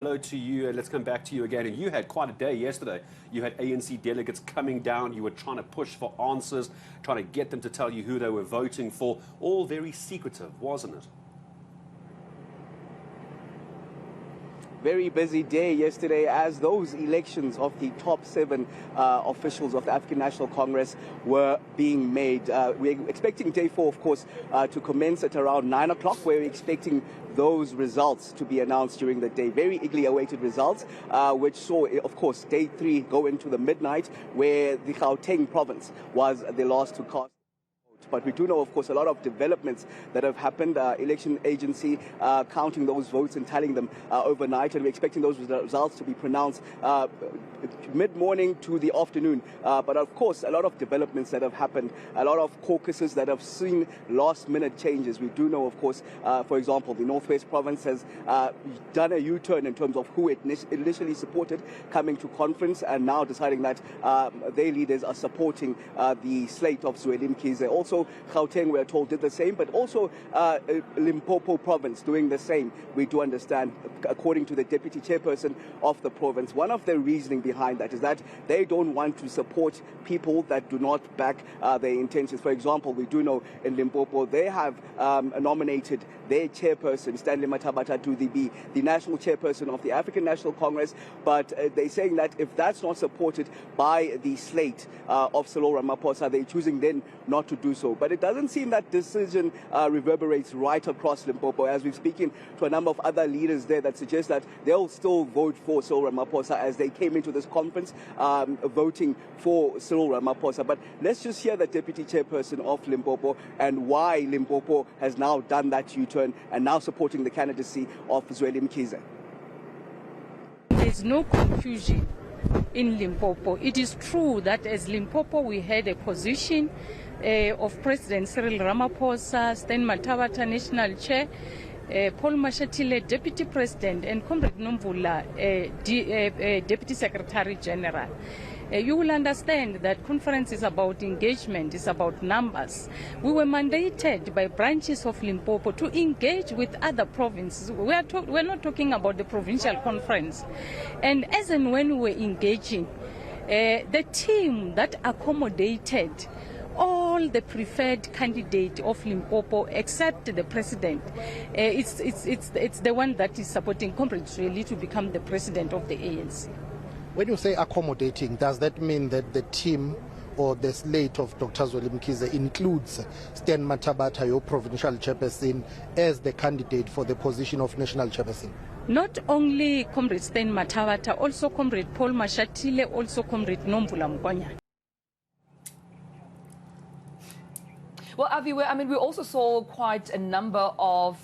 Hello to you, and let's come back to you again. And you had quite a day yesterday. You had ANC delegates coming down. You were trying to push for answers, trying to get them to tell you who they were voting for. All very secretive, wasn't it? Very busy day yesterday as those elections of the top 7 officials of the African National Congress were being made. We're expecting day 4, of course, to commence at around 9 o'clock. We're expecting those results to be announced during the day. Very eagerly awaited results, which saw, of course, day 3 go into the midnight, where the Gauteng province was the last to cast. But we do know, of course, a lot of developments that have happened. Election agency counting those votes and tallying them overnight, and we're expecting those results to be pronounced mid-morning to the afternoon. But of course, a lot of developments that have happened, a lot of caucuses that have seen last-minute changes. We do know, of course, for example, the Northwest Province has done a U-turn in terms of who it initially supported coming to conference, and now deciding that their leaders are supporting the slate of Zweli Mkhize. Also, Gauteng, we are told, did the same, but also Limpopo province doing the same, we do understand, according to the deputy chairperson of the province. One of the reasoning behind that is that they don't want to support people that do not back their intentions. For example, we do know in Limpopo, they have nominated their chairperson, Stanley Mathabata, to be the national chairperson of the African National Congress, but they're saying that if that's not supported by the slate of Cyril Ramaphosa, they're choosing then not to do so. But it doesn't seem that decision reverberates right across Limpopo, as we've speaking to a number of other leaders there that suggest that they'll still vote for Cyril Ramaphosa as they came into this conference voting for Cyril Ramaphosa. But let's just hear the deputy chairperson of Limpopo and why Limpopo has now done that U-turn and now supporting the candidacy of Zweli Mkhize. There's no confusion in Limpopo. It is true that as Limpopo we had a position of President Cyril Ramaphosa, Stan Mathabata, National Chair, Paul Mashatile, Deputy President, and Comrade Nomvula, Deputy Secretary General. You will understand that conference is about engagement, it's about numbers. We were mandated by branches of Limpopo to engage with other provinces. We're not talking about the provincial conference. And as and when we were engaging, the team that accommodated all the preferred candidate of Limpopo except the president, it's the one that is supporting Comrade Zweli to become the president of the ANC. When you say accommodating, does that mean that the team or the slate of Dr. Zweli Mkhize includes Stan Mathabata, your provincial chairperson, as the candidate for the position of national chairperson? Not only Comrade Stan Mathabata, also Comrade Paul Mashatile, also Comrade Nomvula Mkonya. Well, Avi, we also saw quite a number of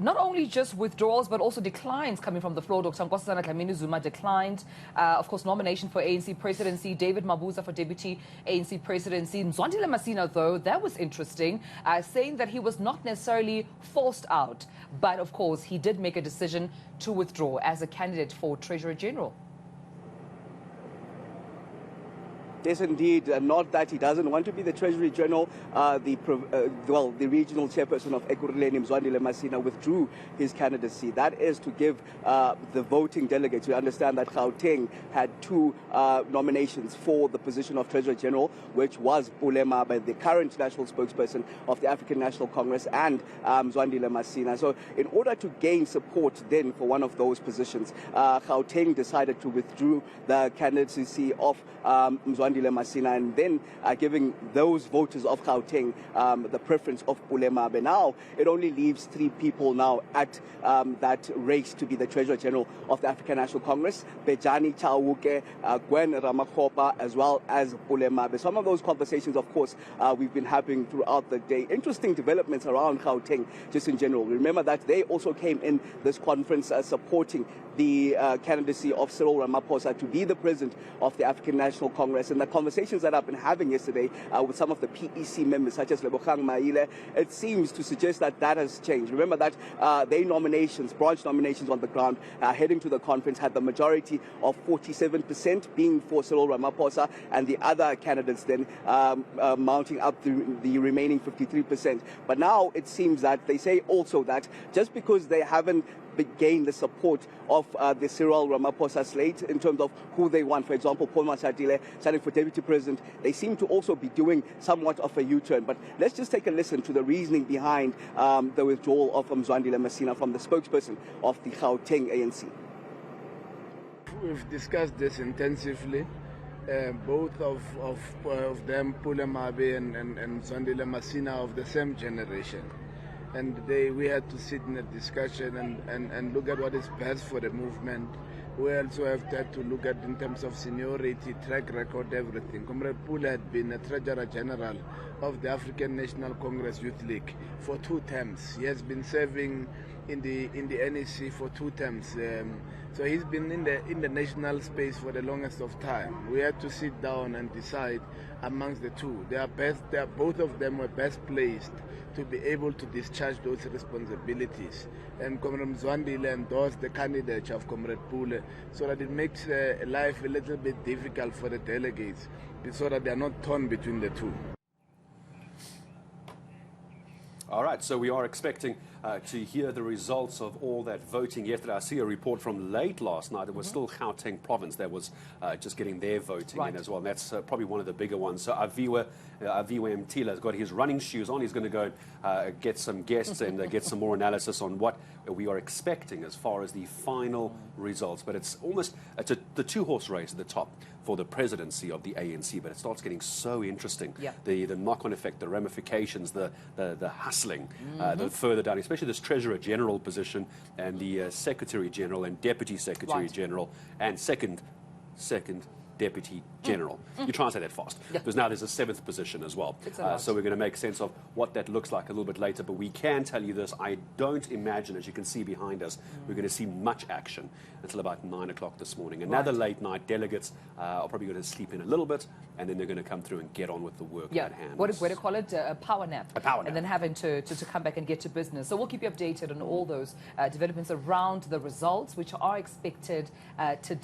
not only just withdrawals, but also declines coming from the floor. Dr. Nkosazana Dlamini Zuma declined, of course, nomination for ANC presidency. David Mabuza for deputy ANC presidency. Nzwandile Masina, though, that was interesting, saying that he was not necessarily forced out, but, of course, he did make a decision to withdraw as a candidate for Treasurer General. Yes, indeed. Not that he doesn't want to be the Treasury General. The regional chairperson of Ekurhuleni, Nzwandile Masina, withdrew his candidacy. That is to give the voting delegates. We understand that Gauteng had 2 nominations for the position of Treasury General, which was Pulema, by the current national spokesperson of the African National Congress, and Nzwandile Masina. So in order to gain support then for one of those positions, Gauteng decided to withdraw the candidacy of Nzwandile Masina, and then giving those voters of Gauteng the preference of Pulema. Now it only leaves 3 people now at that race to be the Treasurer General of the African National Congress: Bejani Chauke, Gwen Ramakgopa, as well as Pulema. Some of those conversations, of course, we've been having throughout the day. Interesting developments around Gauteng just in general. Remember that they also came in this conference supporting the candidacy of Cyril Ramaphosa to be the president of the African National Congress. And the conversations that I've been having yesterday with some of the PEC members, such as Lebogang Maile, it seems to suggest that that has changed. Remember that their nominations, branch nominations on the ground, heading to the conference, had the majority of 47% being for Cyril Ramaphosa, and the other candidates then mounting up the remaining 53%. But now it seems that they say also that just because they haven't gain the support of the Cyril Ramaphosa slate in terms of who they want. For example, Paul Mashatile standing for Deputy President. They seem to also be doing somewhat of a U-turn. But let's just take a listen to the reasoning behind the withdrawal of Mzwandile Masina from the spokesperson of the Gauteng ANC. We've discussed this intensively. Both of them, Pule Mabe and Mzwandile Masina, of the same generation. And we had to sit in a discussion and look at what is best for the movement. We also have to look at in terms of seniority, track record, everything. Comrade Pule had been a Treasurer General of the African National Congress Youth League for 2 terms. He has been serving in the NEC for 2 terms. So he's been in the national space for the longest of time. We had to sit down and decide amongst the two. Both of them were best placed to be able to discharge those responsibilities. And Comrade Mzwandile endorsed the candidature of Comrade Pule so that it makes life a little bit difficult for the delegates, so that they are not torn between the two. All right, so we are expecting to hear the results of all that voting yesterday. I see a report from late last night. It was still Gauteng province that was just getting their voting in as well. And that's probably one of the bigger ones. So Aviwe Mtila has got his running shoes on. He's going to go get some guests and get some more analysis on what we are expecting as far as the final results. But it's almost the 2-horse race at the top for the presidency of the ANC. But it starts getting so interesting. Yeah. The knock-on effect, the ramifications, the hustling, the further down, especially this Treasurer General position and the Secretary General and Deputy Secretary General and second Deputy General. You try and say that fast. Yeah. Because now there's a 7th position as well. So we're going to make sense of what that looks like a little bit later. But we can tell you this. I don't imagine, as you can see behind us, we're going to see much action until about 9 o'clock this morning. Another late night. Delegates are probably going to sleep in a little bit, and then they're going to come through and get on with the work at hand. What do you call it? A power nap. A power nap. And then having to come back and get to business. So we'll keep you updated on all those developments around the results, which are expected today.